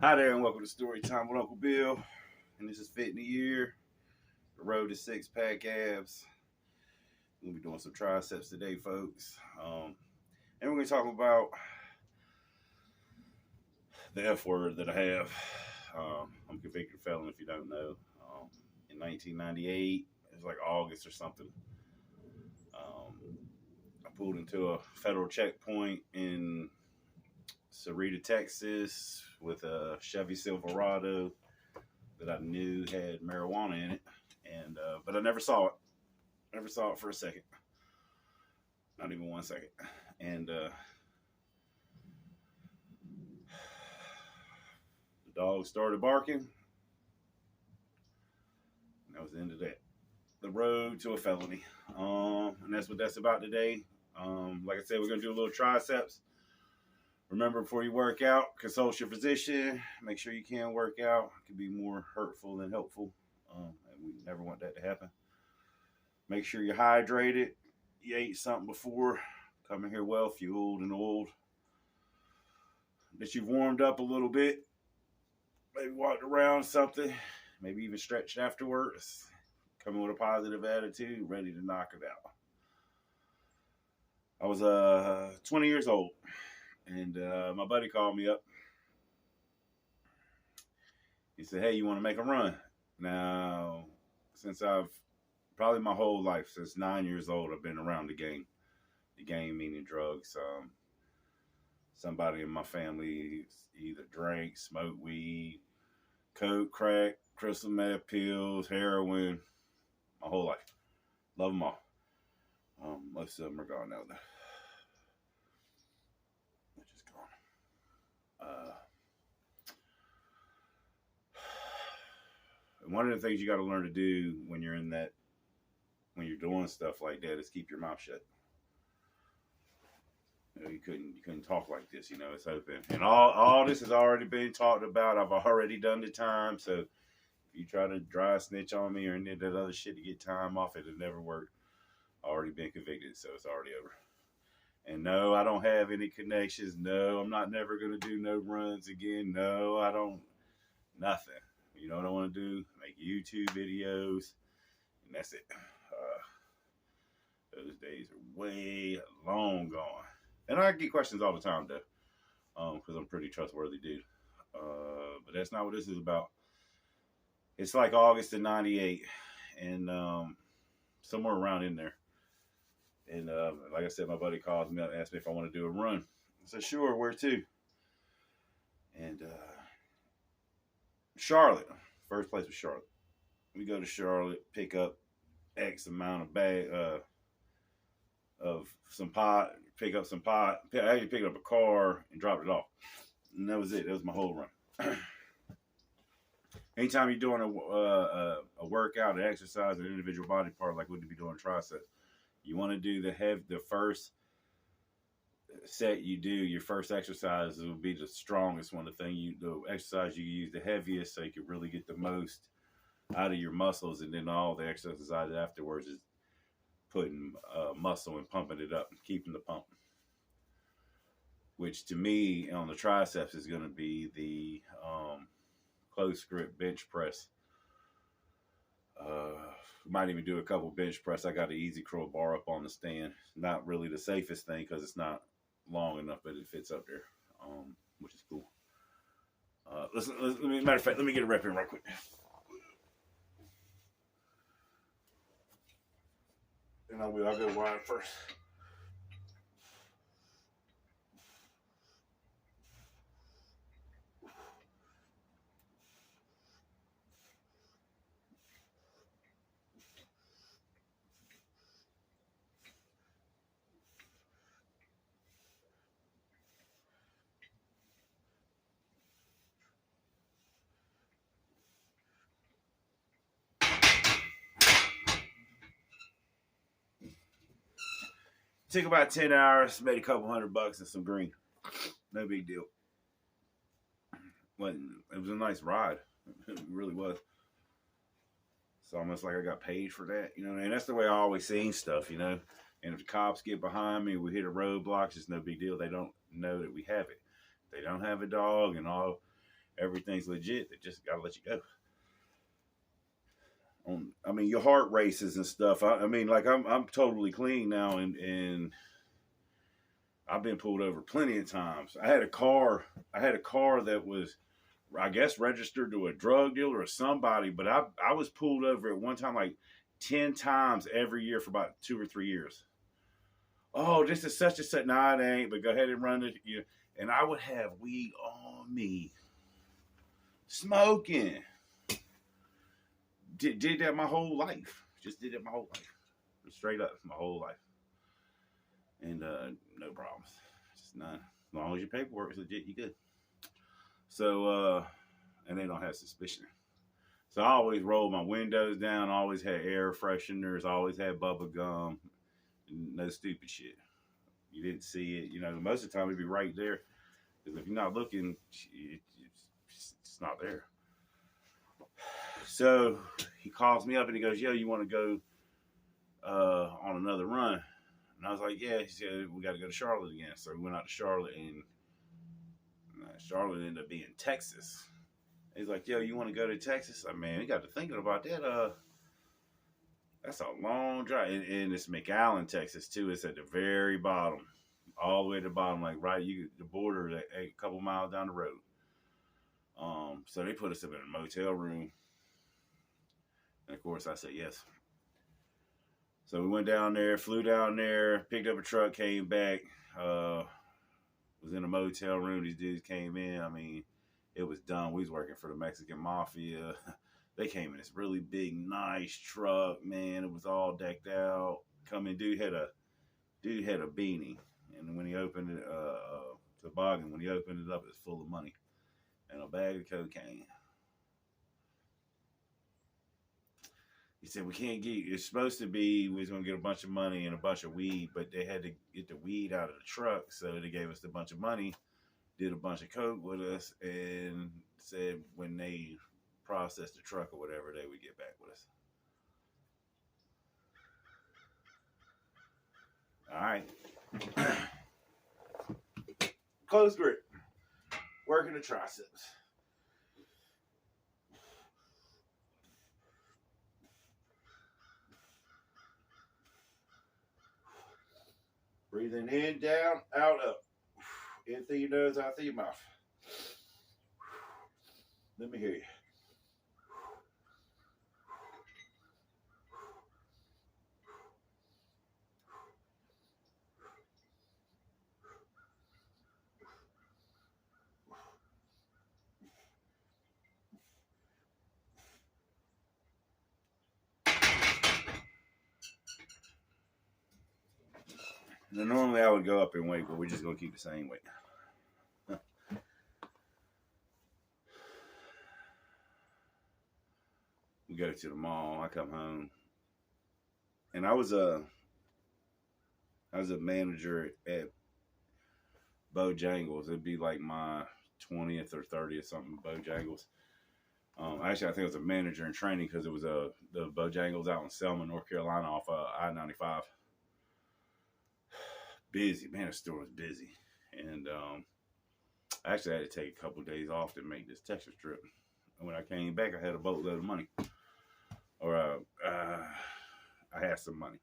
Hi there, and welcome to Story Time with Uncle Bill. And this is Fit in the Year, the road to six-pack abs. We'll be doing some triceps today, folks. And we're going to talk about the F word that I have. I'm a convicted felon, if you don't know. In 1998, it was like August or something. I pulled into a federal checkpoint in Sarita, Texas, with a Chevy Silverado that I knew had marijuana in it, and but I never saw it. Never saw it for a second, not even 1 second. And the dog started barking, and that was the end of that. The road to a felony, and that's what that's about today. Like I said, we're gonna do a little triceps. Remember, before you work out, consult your physician. Make sure you can work out. It can be more hurtful than helpful, and we never want that to happen. Make sure you're hydrated. You ate something before. Coming here well fueled and oiled. That you've warmed up a little bit. Maybe walked around something. Maybe even stretched afterwards. Coming with a positive attitude, ready to knock it out. I was 20 years old, and my buddy called me up. He said, "Hey, you want to make a run?" Now, since I've probably my whole life, since 9 years old, I've been around the game. The game meaning drugs. Somebody in my family either drank, smoked weed, coke, crack, crystal meth pills, heroin. My whole life. Love them all. Most of them are gone now, though. They're just gone. And one of the things you got to learn to do when you're in that, when you're doing stuff like that, is keep your mouth shut. You couldn't talk like this, it's open. And all this has already been talked about. I've already done the time. So if you try to dry snitch on me or any of that other shit to get time off, it'll never work. Already been convicted, so it's already over. And no, I don't have any connections. No, I'm not never gonna do no runs again. No, I don't. Nothing. You know what I want to do? Make YouTube videos, and that's it. Those days are way long gone. And I get questions all the time, though, because I'm a pretty trustworthy dude. But that's not what this is about. It's like August of '98, and somewhere around in there. And like I said, my buddy called me up and asked me if I want to do a run. I said, sure, where to? And Charlotte. First place was Charlotte. We go to Charlotte, pick up X amount of bag of some pot, pick up some pot. I had to pick up a car and drop it off. And that was it. That was my whole run. Anytime you're doing a workout, an exercise, an individual body part, like we'd be doing triceps, you want to do the first set you do, your first exercise will be the strongest one. The exercise you use the heaviest, so you can really get the most out of your muscles, and then all the exercises afterwards is putting muscle and pumping it up and keeping the pump. Which to me on the triceps is going to be the close grip bench press. Might even do a couple bench press. I got an easy curl bar up on the stand. Not really the safest thing because it's not long enough, but it fits up there, which is cool. Matter of fact, let me get a rep in right quick. And I'll go wide first. Took about 10 hours, made a couple $100 and some green. No big deal. It was a nice ride. It really was. It's almost like I got paid for that, and that's the way I always seen stuff, And if the cops get behind me, we hit a roadblock, it's no big deal. They don't know that we have it. They don't have a dog and all. everything's legit. They just gotta let you go. I mean, your heart races and stuff. I mean, like I'm totally clean now, and I've been pulled over plenty of times. I had a car that was, I guess, registered to a drug dealer or somebody, but I was pulled over at one time like 10 times every year for about 2 or 3 years. Oh, this is such and such. Nah, it ain't, but go ahead and run it. You know, and I would have weed on me, smoking. Did that my whole life. Just did it my whole life. Straight up, my whole life. And no problems. Just none. As long as your paperwork is legit, you good. So, and they don't have suspicion. So I always rolled my windows down, always had air fresheners, always had bubble gum, no stupid shit. You didn't see it. You know, most of the time it'd be right there. Because if you're not looking, it's not there. So he calls me up and he goes, yo, you want to go on another run? And I was like, yeah. He said, we got to go to Charlotte again. So we went out to Charlotte, and Charlotte ended up being Texas. He's like, yo, you want to go to Texas? I mean, we got to thinking about that. That's a long drive. And it's McAllen, Texas, too. It's at the very bottom, all the way to the bottom, like right, the border, a couple miles down the road. So they put us up in a motel room. And of course, I said yes. So we went down there, flew down there, picked up a truck, came back, was in a motel room. These dudes came in. I mean, it was done. We was working for the Mexican Mafia. They came in this really big, nice truck, man. It was all decked out. Dude had a beanie. And when he opened it, toboggan, when he opened it up, it was full of money. And a bag of cocaine. He said, we can't get you. It's supposed to be, we was going to get a bunch of money and a bunch of weed, but they had to get the weed out of the truck. So they gave us a bunch of money, did a bunch of coke with us, and said when they processed the truck or whatever, they would get back with us. All right. Close grip. Working the triceps. Breathing in, down, out, up. In through your nose, out through your mouth. Let me hear you. Now, normally I would go up in weight, but we're just going to keep the same weight. We go to the mall. I come home. And I was a manager at Bojangles. It'd be like my 20th or 30th something, Bojangles. Actually, I think I was a manager in training because it was the Bojangles out in Selma, North Carolina off I-95. Busy. Man, the store was busy. And I actually had to take a couple of days off to make this Texas trip. And when I came back, I had a boatload of money. Or I had some money.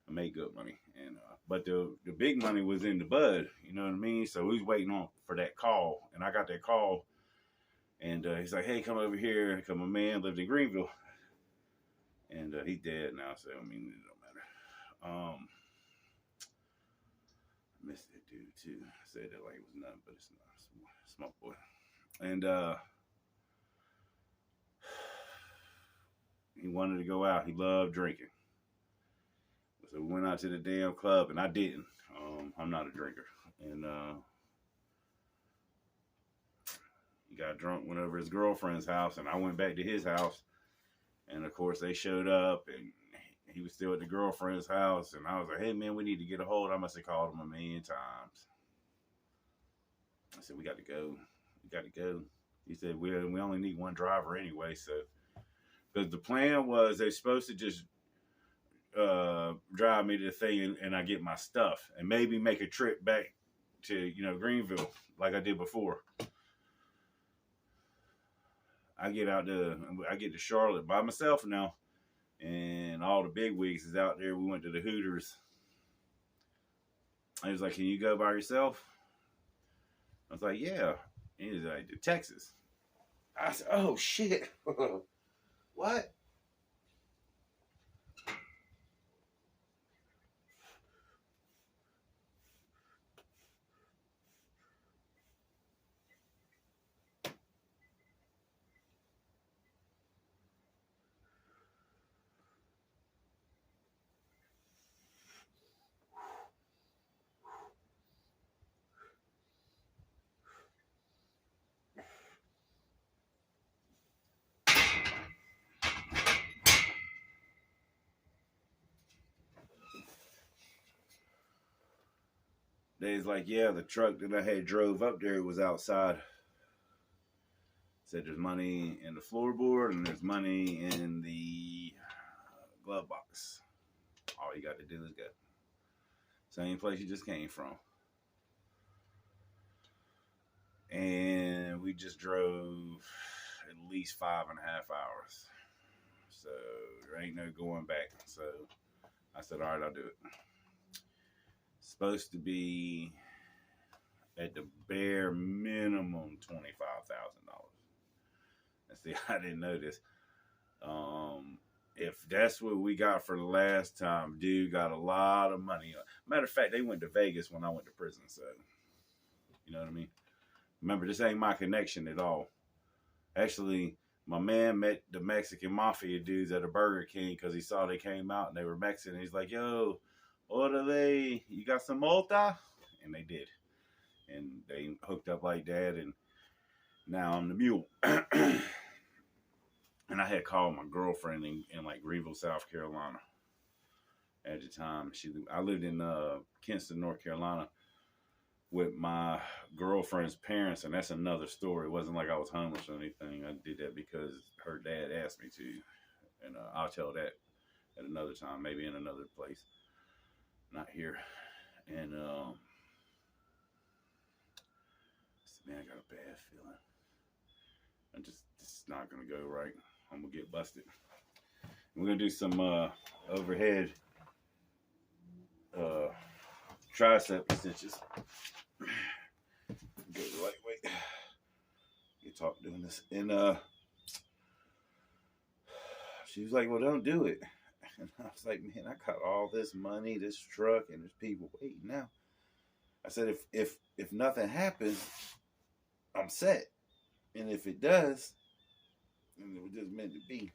I made good money. And but the big money was in the bud. You know what I mean? So we was waiting for that call. And I got that call. And he's like, hey, come over here. And my man lived in Greenville. And he's dead now. So, I mean, it don't matter. I miss that dude too. I said that like it was nothing, but it's not. Smoke boy. And he wanted to go out. He loved drinking. So we went out to the damn club, and I didn't. I'm not a drinker. And he got drunk, went over to his girlfriend's house, and I went back to his house. And of course, they showed up, and he was still at the girlfriend's house. And I was like, hey, man, we need to get a hold. I must have called him a million times. I said, we got to go. We got to go. He said, we only need one driver anyway. So, because the plan was they're supposed to just drive me to the thing and I get my stuff and maybe make a trip back to, Greenville like I did before. I get to Charlotte by myself now, and all the big wigs is out there. We went to the Hooters. He was like, "Can you go by yourself?" I was like, "Yeah." And he was like, "To Texas." I said, "Oh shit, what?" They's like, "Yeah, the truck that I had drove up there was outside." Said there's money in the floorboard and there's money in the glove box. All you got to do is go. Same place you just came from. And we just drove at least 5.5 hours. So there ain't no going back. So I said, all right, I'll do it. It's supposed to be at the bare minimum $25,000. And see, I didn't know this. If that's what we got for the last time, dude got a lot of money. Matter of fact, they went to Vegas when I went to prison. So, you know what I mean? Remember, this ain't my connection at all. Actually, my man met the Mexican mafia dudes at a Burger King because he saw they came out and they were Mexican. He's like, "Yo, orale, you got some multa?" And they did. And they hooked up like that. And now I'm the mule. And I had called my girlfriend in like Greenville, South Carolina at the time. I lived in Kinston, North Carolina with my girlfriend's parents, and that's another story. It wasn't like I was homeless or anything. I did that because her dad asked me to, and I'll tell that at another time, maybe in another place, not here. And man, I got a bad feeling. It's not gonna go right. I'm gonna get busted. We're gonna do some overhead tricep extensions. Go lightweight. You talk doing this, and she was like, "Well, don't do it." And I was like, "Man, I got all this money, this truck, and there's people waiting now." I said, "If nothing happens, I'm set, and if it does, then it was just meant to be."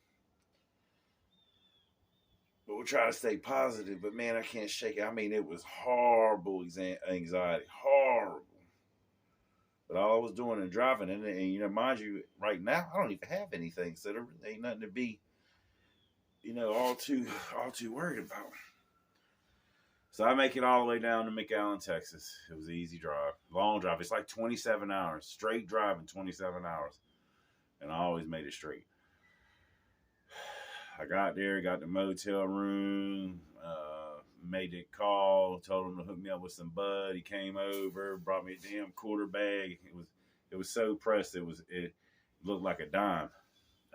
But we'll try to stay positive. But man, I can't shake it. I mean, it was horrible anxiety, horrible. But all I was doing and driving, and you know, mind you, right now I don't even have anything, so there really ain't nothing to be, you know, all too worried about. So I make it all the way down to McAllen, Texas. It was an easy drive, long drive. It's like 27 hours, straight driving 27 hours, and I always made it straight. I got there, got the motel room, made the call, told him to hook me up with some bud. He came over, brought me a damn quarter bag. It was so pressed, it looked like a dime.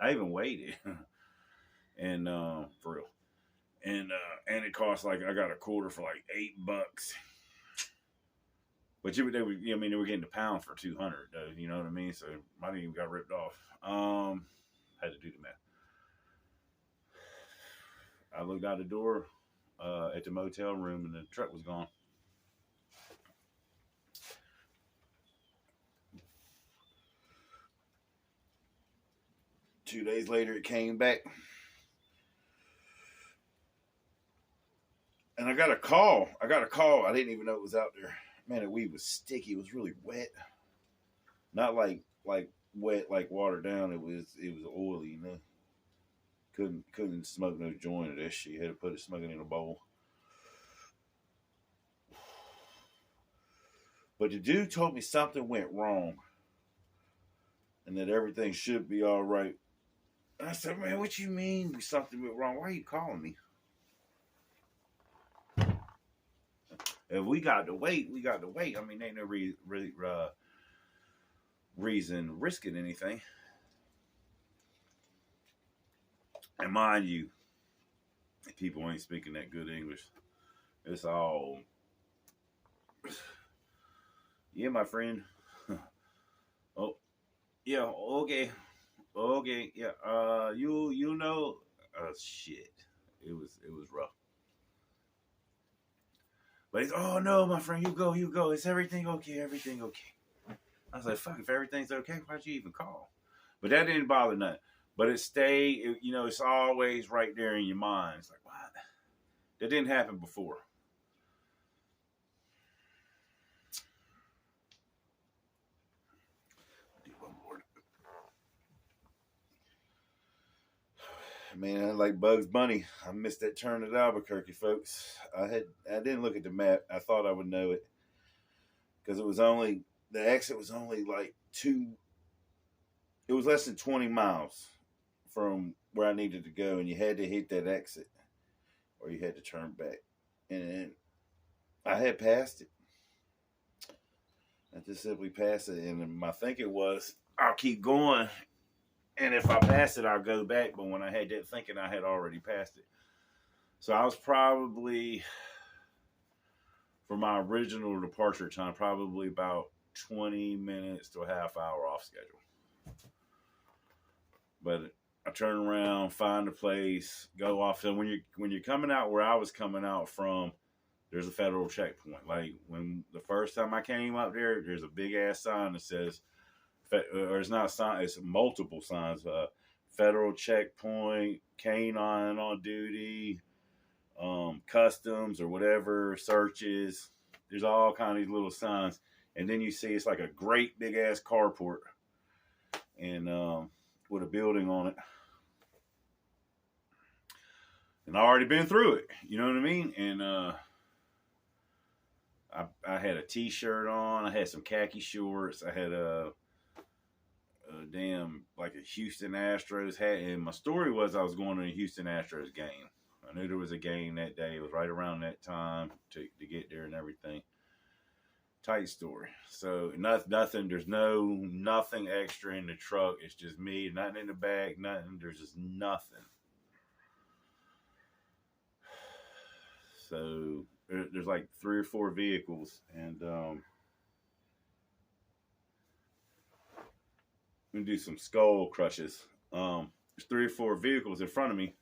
I even waited, and for real, and it cost like, I got a quarter for like $8. But they were getting the pound for 200 though. You know what I mean? So I didn't even got ripped off. Had to do the math. I looked out the door at the motel room, and the truck was gone. Two days later, it came back. And I got a call. I didn't even know it was out there. Man, the weed was sticky. It was really wet. Not like wet, like watered down. It was oily, you know. Couldn't smoke no joint of that shit. Had to put it smoking in a bowl. But the dude told me something went wrong, and that everything should be all right. And I said, "Man, what you mean something went wrong? Why are you calling me?" If we got to wait, we got to wait. I mean, ain't no reason risking anything. And mind you, people ain't speaking that good English. It's all, yeah, my friend. Oh, yeah, okay, okay, yeah. You know, shit. It was rough. But he's, oh no, my friend, you go. Is everything okay? Everything okay? I was like, fuck, if everything's okay, why'd you even call? But that didn't bother nothing. But it stayed, it's always right there in your mind. It's like, what? That didn't happen before. Man, like Bugs Bunny, I missed that turn at Albuquerque, folks. I didn't look at the map. I thought I would know it because the exit was only like two. It was less than 20 miles from where I needed to go, and you had to hit that exit or you had to turn back. And I had passed it. I just simply passed it, and my thinking was, I'll keep going, and if I pass it, I'll go back. But when I had that thinking, I had already passed it. So I was probably, for my original departure time, probably about 20 minutes to a half hour off schedule. But I turn around, find a place, go off. So when you're coming out where I was coming out from, there's a federal checkpoint. Like when the first time I came up there, there's a big ass sign that says, or it's not a sign, it's multiple signs. Federal checkpoint, canine on duty, customs or whatever, searches. There's all kind of these little signs, and then you see it's like a great big ass carport, and with a building on it. And I already been through it. You know what I mean? And I had a t-shirt on. I had some khaki shorts. I had a damn like a Houston Astros hat. And my story was I was going to a Houston Astros game. I knew there was a game that day. It was right around that time to get there and everything. Tight story. So nothing. There's nothing extra in the truck. It's just me. Nothing in the bag. Nothing. There's just nothing. So there's like 3 or 4 vehicles, and I'm gonna do some skull crushes. There's 3 or 4 vehicles in front of me,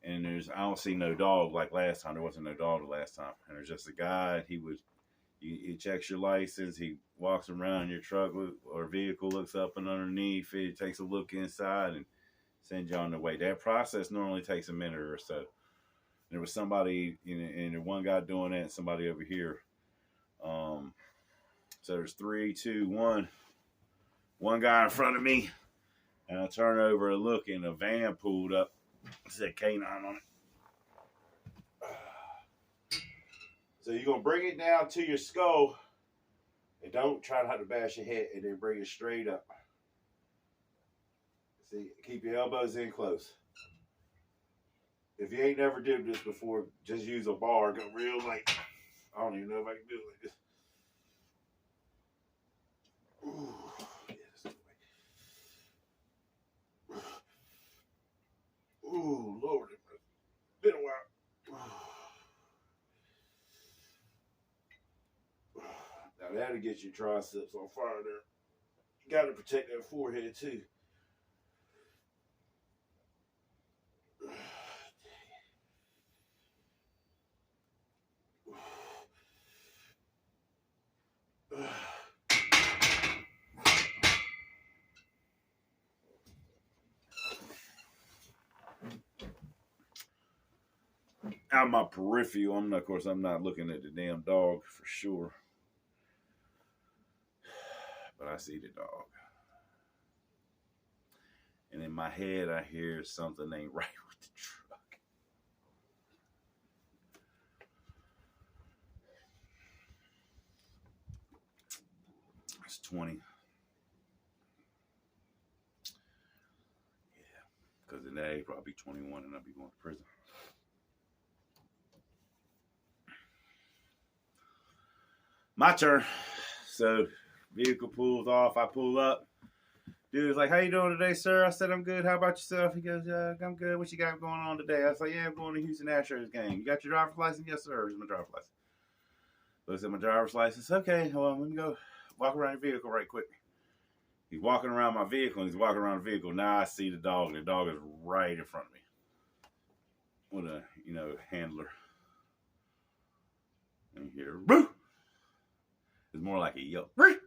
and I don't see no dog like last time. There wasn't no dog the last time, and there's just a guy. He checks your license. He walks around your truck or vehicle, looks up and underneath it, takes a look inside, and sends you on the way. That process normally takes a minute or so. There was somebody, and one guy doing that, and somebody over here. So there's 3, 2, 1. One guy in front of me, and I turn over and look, and a van pulled up. It said K9 on it. So you're going to bring it down to your skull, and don't try not to bash your head, and then bring it straight up. See, keep your elbows in close. If you ain't never did this before, just use a bar. Go real light. I don't even know if I can do it like this. Ooh, yeah, ooh, Lord, it's been a while. Now that'll get your triceps on fire there. You got to protect that forehead too. Out my peripheral, I'm not looking at the damn dog for sure, but I see the dog, and in my head I hear something ain't right with the truck. It's 20. Yeah, because in that age I'll be 21 and I'll be going to prison. My turn. So vehicle pulls off. I pull up. Dude was like, "How you doing today, sir?" I said, "I'm good. How about yourself?" He goes, "I'm good. What you got going on today?" I was like, "Yeah, I'm going to Houston Astros game. You got your driver's license?" "Yes, sir. Here's my driver's license." Looks at my driver's license. "Okay, well, let me go walk around your vehicle right quick." He's walking around my vehicle, and he's walking around the vehicle. Now I see the dog, and the dog is right in front of me. What a, handler. And you hear, "Boo!" It's more like a yelp. Like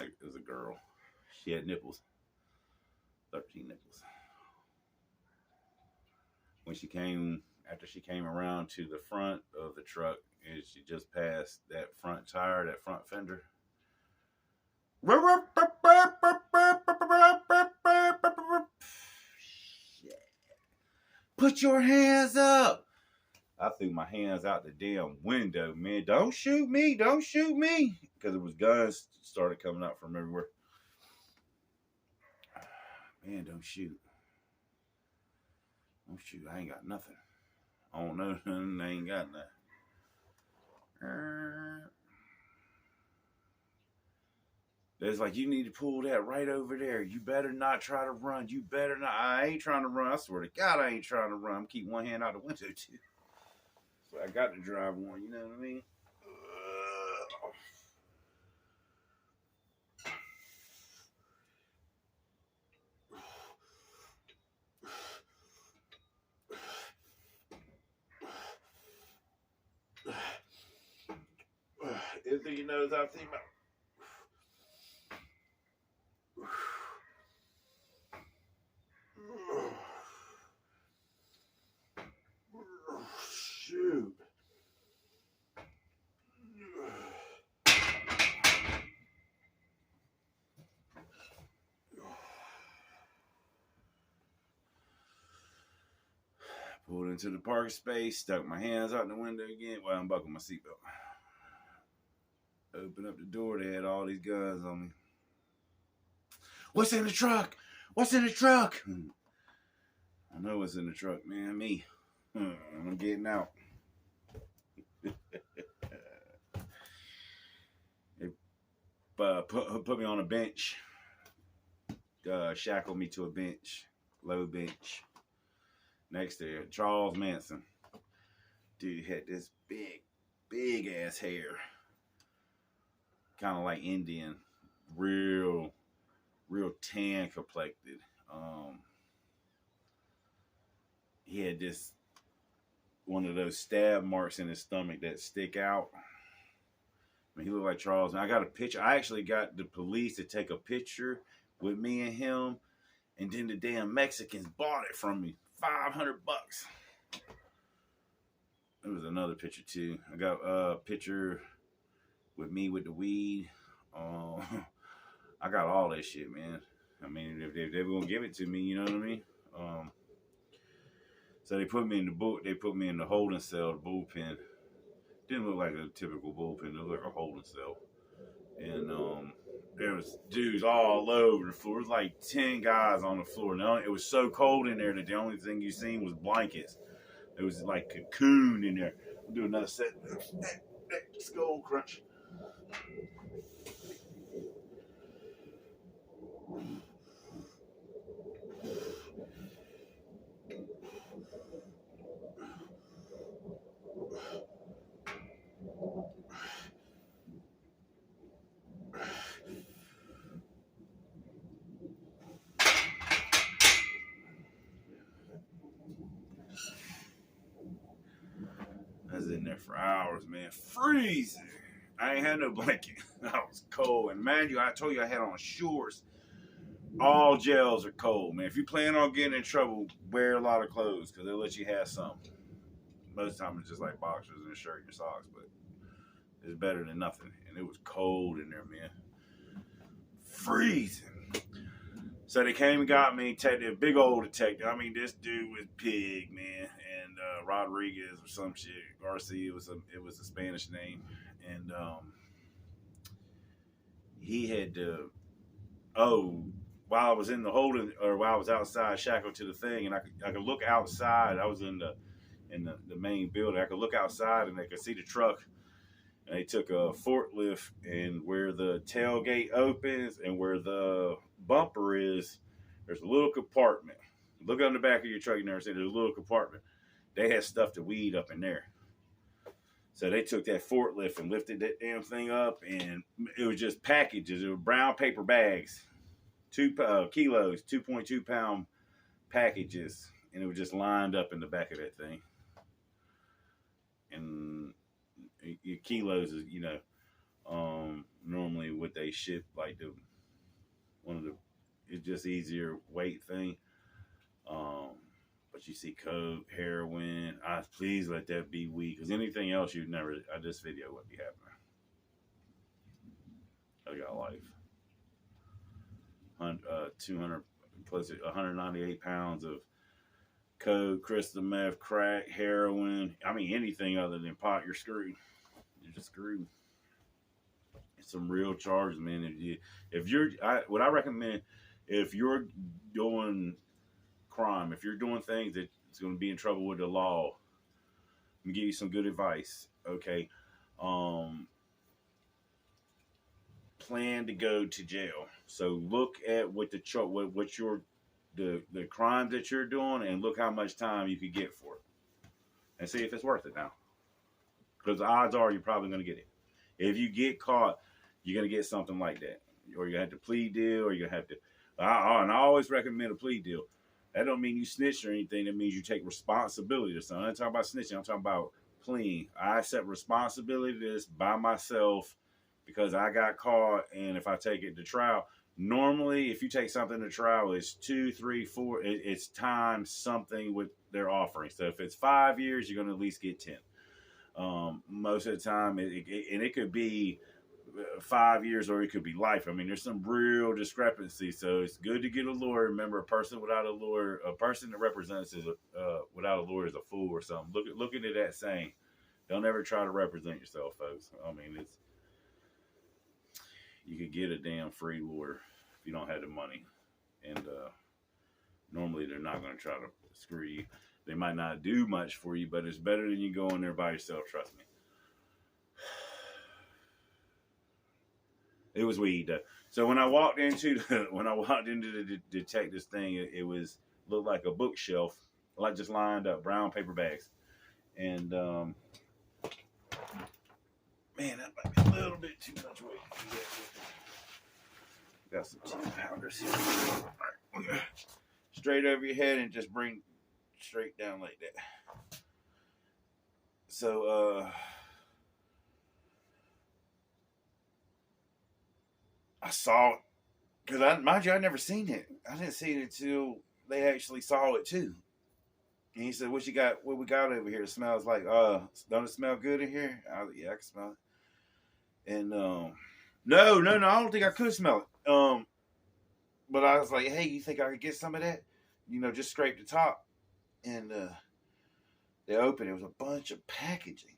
it was a girl. She had nipples. 13 nipples. After she came around to the front of the truck, and she just passed that front tire, that front fender. "Put your hands up." I threw my hands out the damn window, man. "Don't shoot me, don't shoot me." Because it was guns started coming out from everywhere. "Man, don't shoot. Don't shoot. I ain't got nothing. I don't know nothing. I ain't got nothing." It's like, "You need to pull that right over there. You better not try to run. You better not." "I ain't trying to run. I swear to God, I ain't trying to run. I'm keeping one hand out the window, too. So I got to drive one, you know what I mean?" In through your nose, out through your mouth. Shoot. Pulled into the parking space, stuck my hands out the window again. Well, I unbuckled my seatbelt. Opened up the door, they had all these guns on me. "What's in the truck? What's in the truck?" "I know what's in the truck, man. Me. I'm getting out." They put me on a bench. Shackled me to a bench. Low bench. Next to Charles Manson. Dude had this big ass hair. Kind of like Indian. Real tan complected. He had one of those stab marks in his stomach that stick out. I mean, he looked like Charles. And I got a picture. I actually got the police to take a picture with me and him, and then the damn Mexicans bought it from me. $500. There was another picture too. I got a picture with me with the weed. I got all that shit, man. I mean, if they were gonna give it to me, you know what I mean? So they put me in the book. They put me in the holding cell, the bullpen. Didn't look like a typical bullpen. It looked like a holding cell. And there was dudes all over the floor. It was like 10 guys on the floor. Now it was so cold in there that the only thing you seen was blankets. It was like cocoon in there. We'll do another set. Skull crunch. I was in there for hours, man. Freezing. I ain't had no blanket. I was cold. And man, I told you I had on shorts. All jails are cold, man. If you plan on getting in trouble, wear a lot of clothes because they'll let you have some. Most of the time it's just like boxers and a shirt and your socks, but it's better than nothing. And it was cold in there, man. Freezing. So they came and got me, a big old detective. I mean, this dude was big, man. And Rodriguez or some shit. Garcia, it was a Spanish name. And he had to, while I was in the holding, or while I was outside shackled to the thing, and I could look outside. I was in the main building. I could look outside and I could see the truck. And they took a forklift, and where the tailgate opens and where the bumper is, there's a little compartment. Look on the back of your truck, you never see there's a little compartment. They had stuff to weed up in there. So they took that forklift and lifted that damn thing up, and it was just packages. It was brown paper bags, 2 kilos, 2.2 pound packages, and it was just lined up in the back of that thing. And your kilos is, normally what they ship, like it's just easier weight thing. But you see coke, heroin. Please let that be weed, because anything else this video wouldn't be happening. I got life. 200 plus 198 pounds of coke, crystal meth, crack, heroin. I mean, anything other than pot, you're screwed. You're just screwed. It's some real charges, man. What I recommend, if you're doing crime, if you're doing things that's going to be in trouble with the law, let me give you some good advice. Okay, plan to go to jail. So look at what the crimes that you're doing, and look how much time you could get for it, and see if it's worth it now. Because the odds are you're probably going to get it. If you get caught, you're going to get something like that, or you have to plea deal, or you have to. And I always recommend a plea deal. That don't mean you snitch or anything. That means you take responsibility to something. I'm not talking about snitching. I'm talking about pleading. I accept responsibility to this by myself because I got caught, and if I take it to trial, normally if you take something to trial, it's 2, 3, 4. It's times something with their offering. So if it's 5 years, you're going to at least get 10. Most of the time, it could be 5 years, or it could be life. I mean, there's some real discrepancy. So it's good to get a lawyer. Remember, a person without a lawyer, a person that represents without a lawyer is a fool or something. Look into that saying. Don't ever try to represent yourself, folks. I mean, you could get a damn free lawyer if you don't have the money, and normally they're not going to try to screw you. They might not do much for you, but it's better than you going there by yourself. Trust me. It was weed. So when I walked into the detective's thing, it looked like a bookshelf, like just lined up, brown paper bags, and man, that might be a little bit too much weight. Got some 10-pounders here. All right. Straight over your head and just bring straight down like that. So I saw it, because mind you, I'd never seen it. I didn't see it until they actually saw it too. And he said, "What you got? What we got over here? It smells like don't it smell good in here?" Yeah, I can smell it. And no, I don't think I could smell it. But I was like, "Hey, you think I could get some of that? Just scrape the top." And they opened it. It was a bunch of packaging.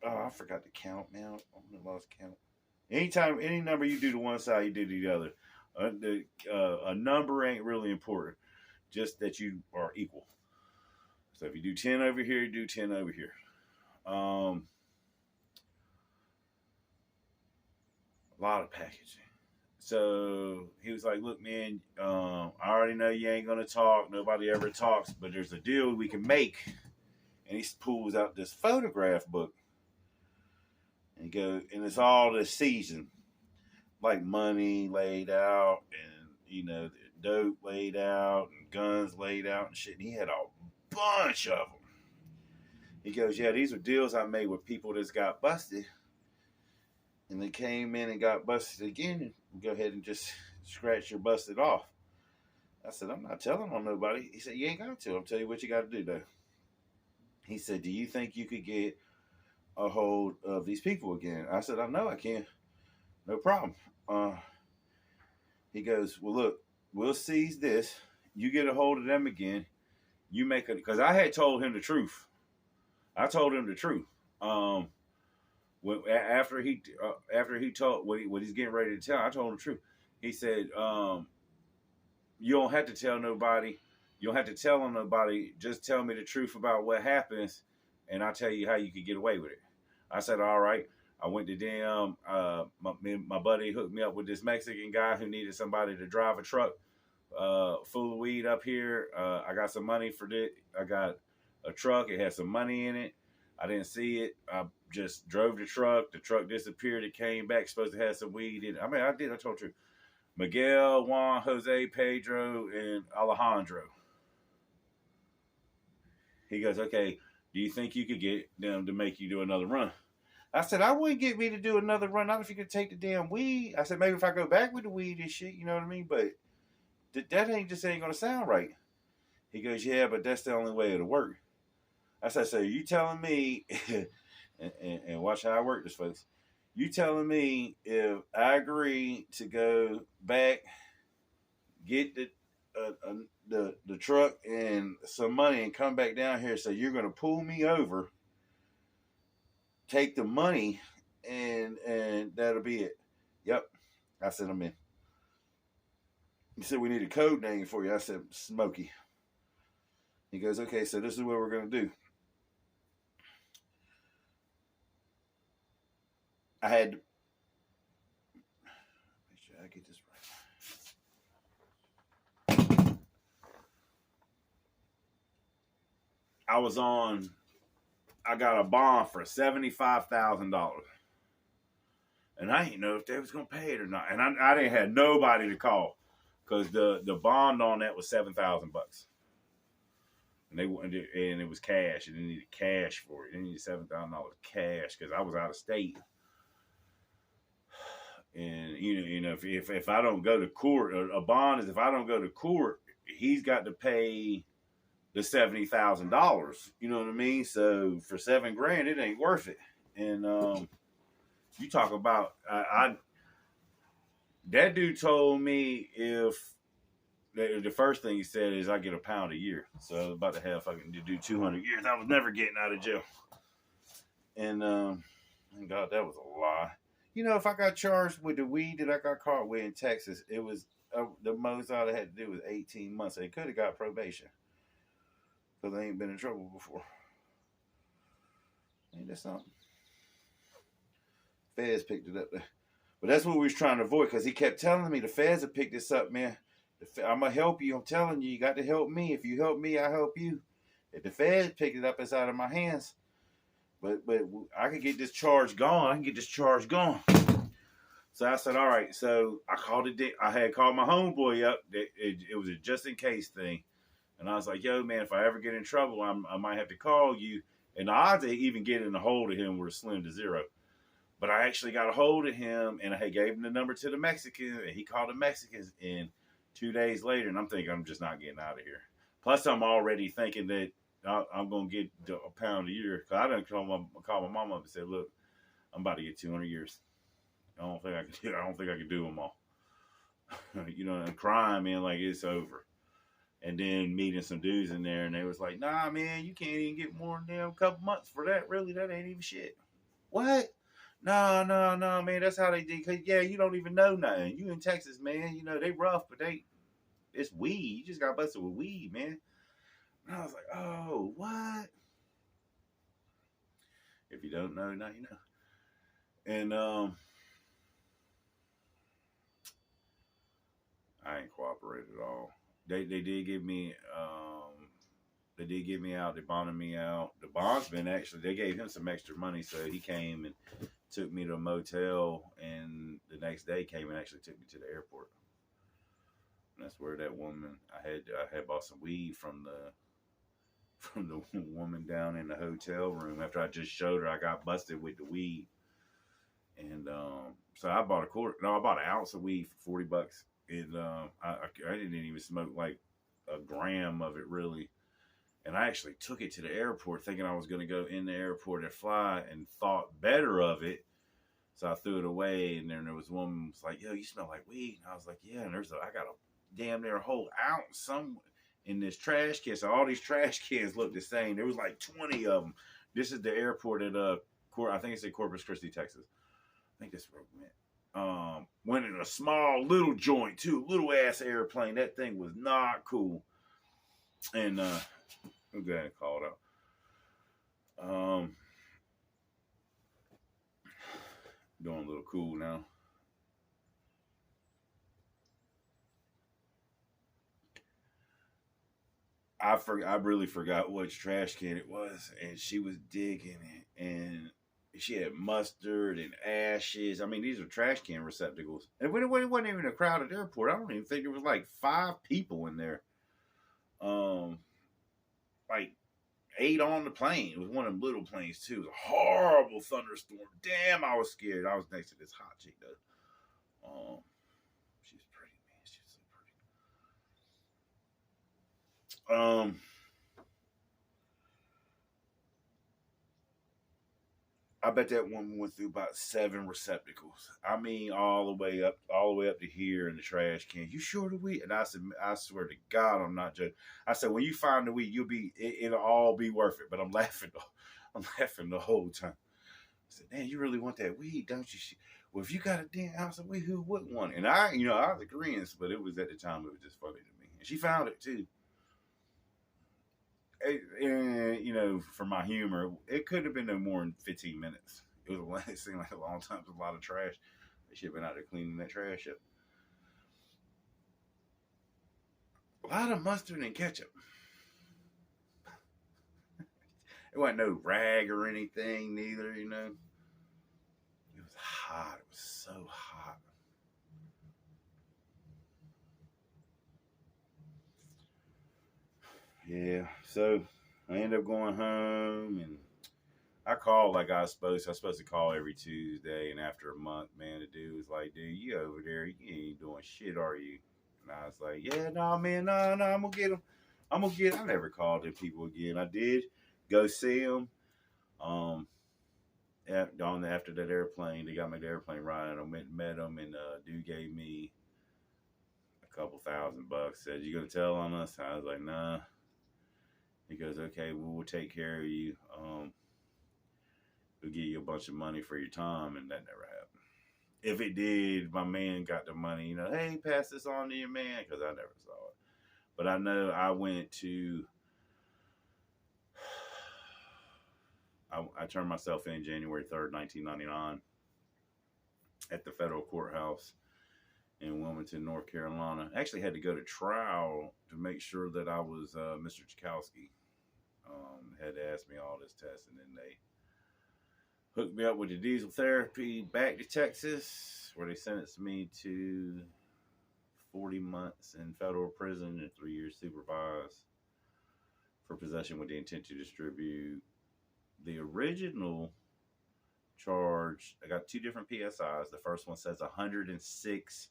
I forgot to count now. I lost count. Anytime, any number you do to one side, you do to the other. A number ain't really important. Just that you are equal. So if you do 10 over here, you do 10 over here. A lot of packaging. So he was like, "Look, man, I already know you ain't going to talk. Nobody ever talks, but there's a deal we can make." And he pulls out this photograph book. And and it's all the season, like money laid out, and dope laid out, and guns laid out, and shit. And he had a bunch of them. He goes, "Yeah, these are deals I made with people that's got busted, and they came in and got busted again. And go ahead and just scratch your busted off." I said, "I'm not telling on nobody." He said, "You ain't got to. I'll tell you what you got to do, though." He said, "Do you think you could get a hold of these people again?" I said, "I know I can. No problem." He goes, "Well, look, we'll seize this. You get a hold of them again. You make it," because I had told him the truth. I told him the truth. After he told what he's getting ready to tell, I told him the truth. He said, "You don't have to tell nobody. You don't have to tell on nobody. Just tell me the truth about what happens, and I'll tell you how you could get away with it. I said, all right. I went to damn, my buddy hooked me up with this Mexican guy who needed somebody to drive a truck full of weed up here. I got some money for this. I got a truck. It had some money in it. I didn't see it. I just drove the truck. The truck disappeared. It came back. Supposed to have some weed in it. I mean, I did. I told you. Miguel, Juan, Jose, Pedro, and Alejandro. He goes, okay, do you think you could get them to make you do another run? I said, I wouldn't get me to do another run, not if you could take the damn weed. I said, maybe if I go back with the weed and shit, you know what I mean? But that ain't going to sound right. He goes, yeah, but that's the only way it'll work. I said, so you telling me, and watch how I work this, folks. You telling me if I agree to go back, get the truck and some money and come back down here, so you're going to pull me over, take the money, and that'll be it. Yep. I said, I'm in. He said, we need a code name for you. I said, Smokey. He goes, okay, so this is what we're going to do. I had to make sure I get this right. I got a bond for $75,000. And I didn't know if they was going to pay it or not. And I didn't have nobody to call because the bond on that was $7,000. And it was cash. And they needed cash for it. They needed $7,000 cash because I was out of state. And you know, if I don't go to court, a bond is if I don't go to court, he's got to pay the $70,000. You know what I mean? So for $7,000, it ain't worth it. And you talk about that dude told me if the first thing he said is I get £1 a year. So I was about to have fucking to do 200 years. I was never getting out of jail. And God, that was a lie. You know, if I got charged with the weed that I got caught with in Texas, it was the most I'd have had to do was 18 months. They could have got probation because they ain't been in trouble before. Ain't that something? Feds picked it up there. But that's what we was trying to avoid because he kept telling me the feds have picked this up, man. I'm going to help you. I'm telling you got to help me. If you help me, I help you. If the feds pick it up, it's out of my hands. But I can get this charge gone. So I said, all right. So I called it. I had called my homeboy up. It was a just in case thing. And I was like, yo, man, if I ever get in trouble, I might have to call you. And the odds of even getting a hold of him were slim to zero. But I actually got a hold of him, and I gave him the number to the Mexicans, and he called the Mexicans. And 2 days later, and I'm thinking I'm just not getting out of here. Plus, I'm already thinking that I'm going to get £1 a year. Because I done call my mom up and said, look, I'm about to get 200 years. I don't think I can do them all. You know, and crying, man, like it's over. And then meeting some dudes in there, and they was like, nah, man, you can't even get more than a couple months for that. Really, that ain't even shit. What? No, man, that's how they did. Cause yeah, you don't even know nothing. You in Texas, man. You know, they rough, but it's weed. You just got busted with weed, man. And I was like, oh, what? If you don't know, now you know. And I ain't cooperated at all. They did give me out. They bonded me out. The bondsman actually, they gave him some extra money, so he came and took me to a motel, and the next day came and actually took me to the airport. And that's where that woman I had bought some weed from the woman down in the hotel room after I just showed her I got busted with the weed. And so I bought an ounce of weed for $40. And I didn't even smoke like a gram of it really. And I actually took it to the airport thinking I was going to go in the airport and fly and thought better of it. So I threw it away, and then there was one who was like, yo, you smell like weed. And I was like, yeah, and I got a damn near a whole ounce some in this trash can. So all these trash cans look the same. There was like 20 of them. This is the airport at I think it's in Corpus Christi, Texas. I think that's where we went. Went in a small little joint too, little ass airplane. That thing was not cool. And I'm glad I called Um, doing a little cool now. I really forgot which trash can it was, and she was digging it, and she had mustard and ashes. I mean, these are trash can receptacles, and it wasn't even a crowded airport. I don't even think there was like 5 people in there. Um, like 8 on the plane. It was one of them little planes too. It was a horrible thunderstorm. Damn, I was scared. I was next to this hot chick though. She's pretty, man. She's so pretty. I bet that woman went through about 7 receptacles. I mean, all the way up to here in the trash can. You sure the weed? And I said, I swear to God, I'm not joking. I said, when you find the weed, it'll all be worth it. But I'm laughing, I'm laughing the whole time. I said, man, you really want that weed, don't you? Well, if you got a damn ounce of weed, who wouldn't want it? And I was agreeing, but it was at the time, it was just funny to me. And she found it too. For my humor, it could have been no more than 15 minutes. It seemed like a long time. It was a lot of trash. They should have been out there cleaning that trash up. A lot of mustard and ketchup. It wasn't no rag or anything, neither, It was hot. It was so hot. Yeah, so I ended up going home and I called like I was supposed to. I was supposed to call every Tuesday, and after a month, man, the dude was like, dude, you over there, you ain't doing shit, are you? And I was like, yeah, no, man, no, I'm going to get him. I never called them people again. I did go see them. After that airplane, they got me the airplane ride, and I went and met them, and dude gave me a couple $1,000. Said, you going to tell on us? I was like, nah. He goes, okay, well, we'll take care of you. We'll give you a bunch of money for your time, and that never happened. If it did, my man got the money, hey, pass this on to your man, because I never saw it. But I know I went to, I turned myself in January 3rd, 1999, at the federal courthouse in Wilmington, North Carolina. I actually had to go to trial to make sure that I was Mr. Chakowski. Had to ask me all this tests, and then they hooked me up with the diesel therapy back to Texas, where they sentenced me to 40 months in federal prison and 3 years supervised for possession with the intent to distribute. The original charge, I got 2 different PSIs. The first one says 106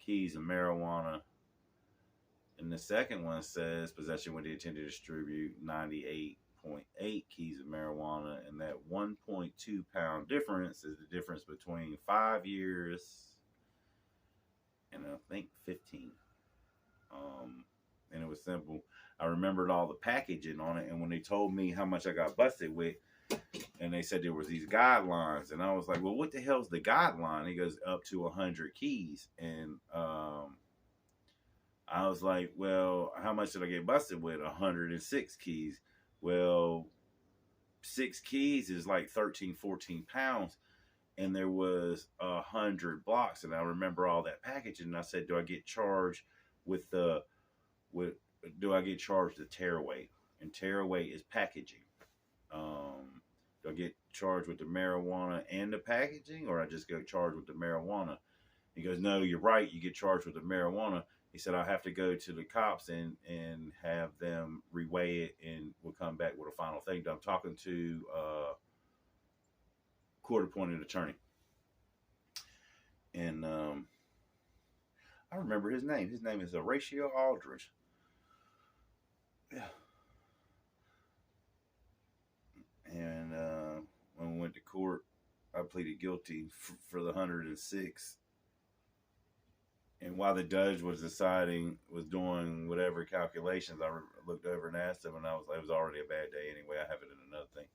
keys of marijuana. And the second one says possession with the intent to distribute 98.8 keys of marijuana. And that 1.2 pound difference is the difference between 5 years and I think 15. And it was simple. I remembered all the packaging on it. And when they told me how much I got busted with, and they said there was these guidelines, and I was like, well, what the hell's the guideline? He goes, up to 100 keys. And I was like, well, how much did I get busted with? 106 keys. Well, 6 keys is like 13, 14 pounds. And there was 100 blocks. And I remember all that packaging. And I said, do I get charged with the tearaway? And tearaway is packaging. Do I get charged with the marijuana and the packaging, or I just get charged with the marijuana? He goes, no, you're right. You get charged with the marijuana. He said, I'll have to go to the cops and have them reweigh it, and we'll come back with a final thing. I'm talking to court-appointed attorney. And I remember his name. His name is Horatio Aldridge. Yeah. And when we went to court, I pleaded guilty for the 106. And while the judge was doing whatever calculations, I looked over and asked him, and it was already a bad day anyway. I have it in another thing.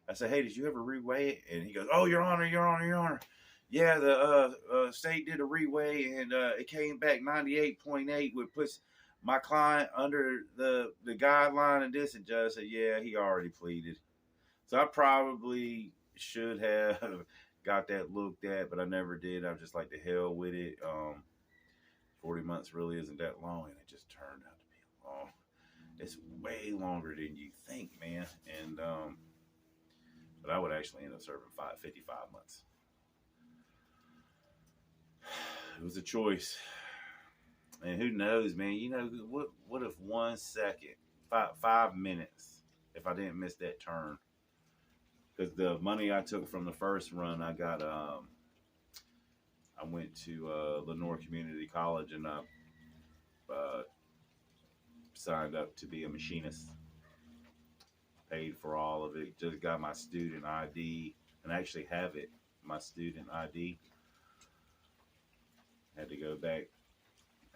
I said, hey, did you ever reweigh it? And he goes, oh, Your Honor. Yeah, the state did a reweigh, and it came back 98.8, which puts my client under the guideline. And this, and judge said, yeah, he already pleaded. So I probably should have got that looked at, but I never did. I was just like, the hell with it. 40 months really isn't that long, and it just turned out to be long. It's way longer than you think, man. And but I would actually end up serving 55 months. It was a choice. And who knows, man? You know, what if 1 second, 5 minutes, if I didn't miss that turn? Because the money I took from the first run, I got I went to Lenore Community College, and I uh, signed up to be a machinist. Paid for all of it. Just got my student ID, and I actually have it. My student ID. Had to go back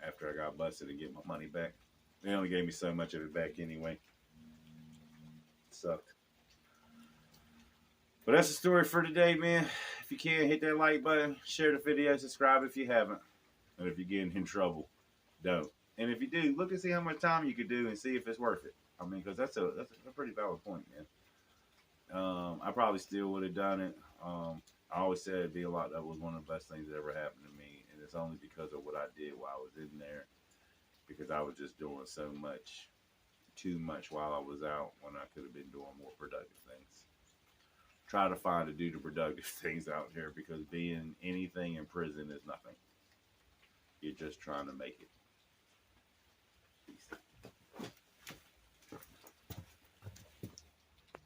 after I got busted and get my money back. They only gave me so much of it back anyway. It sucked. But that's the story for today, man. If you can, hit that like button, share the video, subscribe if you haven't. And if you're getting in trouble, don't. And if you do, look and see how much time you could do and see if it's worth it. I mean, because that's a pretty valid point, man. I probably still would have done it. I always said it'd be a lot. That was one of the best things that ever happened to me, and it's only because of what I did while I was in there. Because I was just doing so much, too much while I was out, when I could have been doing more productive things. Try to find to do the productive things out here, because being anything in prison is nothing. You're just trying to make it. Peace.